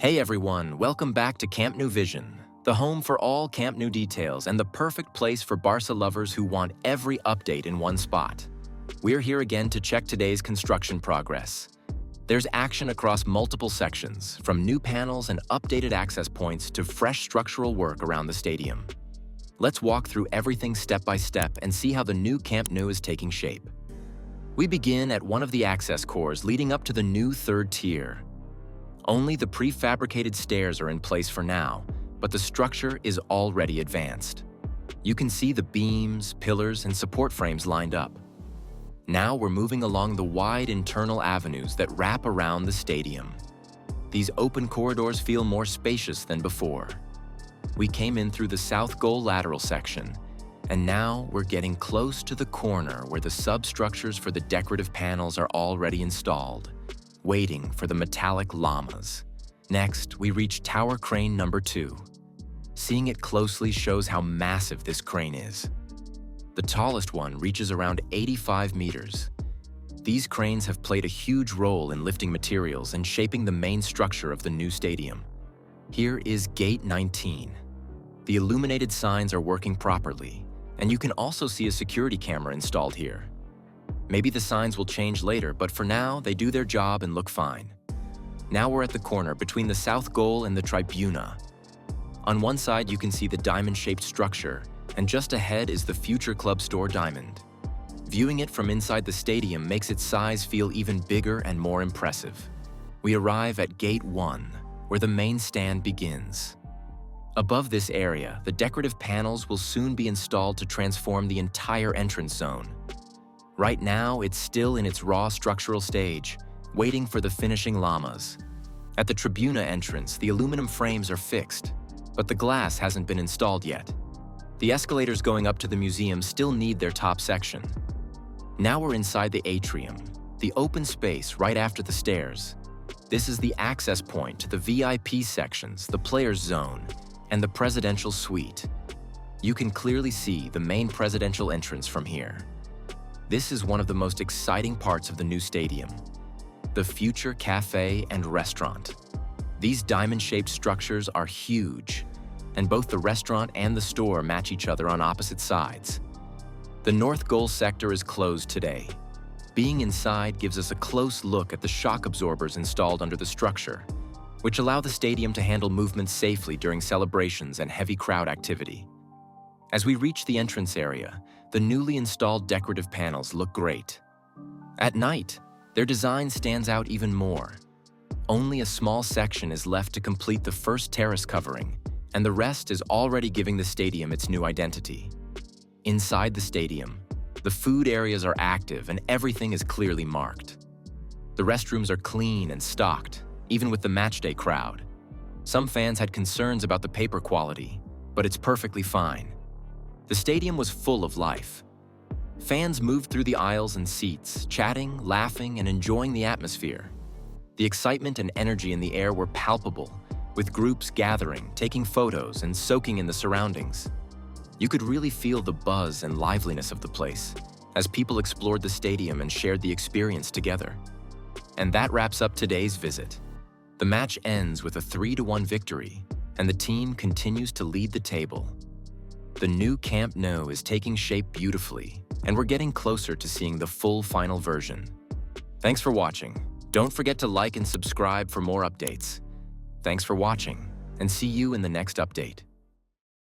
Hey everyone, welcome back to Camp Nou Vision, the home for all Camp Nou details and the perfect place for Barca lovers who want every update in one spot. We're here again to check today's construction progress. There's action across multiple sections, from new panels and updated access points to fresh structural work around the stadium. Let's walk through everything step by step and see how the new Camp Nou is taking shape. We begin at one of the access cores leading up to the new third tier. Only the prefabricated stairs are in place for now, but the structure is already advanced. You can see the beams, pillars, and support frames lined up. Now we're moving along the wide internal avenues that wrap around the stadium. These open corridors feel more spacious than before. We came in through the South Goal lateral section, and now we're getting close to the corner where the substructures for the decorative panels are already installed, waiting for the metallic llamas. Next, we reach tower crane number 2. Seeing it closely shows how massive this crane is. The tallest one reaches around 85 meters. These cranes have played a huge role in lifting materials and shaping the main structure of the new stadium. Here is Gate 19. The illuminated signs are working properly, and you can also see a security camera installed here. Maybe the signs will change later, but for now, they do their job and look fine. Now we're at the corner between the South Goal and the Tribuna. On one side, you can see the diamond-shaped structure, and just ahead is the future club store diamond. Viewing it from inside the stadium makes its size feel even bigger and more impressive. We arrive at Gate 1, where the main stand begins. Above this area, the decorative panels will soon be installed to transform the entire entrance zone. Right now, it's still in its raw structural stage, waiting for the finishing llamas. At the Tribuna entrance, the aluminum frames are fixed, but the glass hasn't been installed yet. The escalators going up to the museum still need their top section. Now we're inside the atrium, the open space right after the stairs. This is the access point to the VIP sections, the players' zone, and the presidential suite. You can clearly see the main presidential entrance from here. This is one of the most exciting parts of the new stadium, the future café and restaurant. These diamond-shaped structures are huge, and both the restaurant and the store match each other on opposite sides. The North Goal sector is closed today. Being inside gives us a close look at the shock absorbers installed under the structure, which allow the stadium to handle movements safely during celebrations and heavy crowd activity. As we reach the entrance area, the newly installed decorative panels look great. At night, their design stands out even more. Only a small section is left to complete the first terrace covering, and the rest is already giving the stadium its new identity. Inside the stadium, the food areas are active and everything is clearly marked. The restrooms are clean and stocked, even with the matchday crowd. Some fans had concerns about the paper quality, but it's perfectly fine. The stadium was full of life. Fans moved through the aisles and seats, chatting, laughing, and enjoying the atmosphere. The excitement and energy in the air were palpable, with groups gathering, taking photos, and soaking in the surroundings. You could really feel the buzz and liveliness of the place as people explored the stadium and shared the experience together. And that wraps up today's visit. The match ends with a 3-1 victory, and the team continues to lead the table. The new Camp Nou is taking shape beautifully, and we're getting closer to seeing the full final version. Thanks for watching. Don't forget to like and subscribe for more updates. Thanks for watching, and see you in the next update.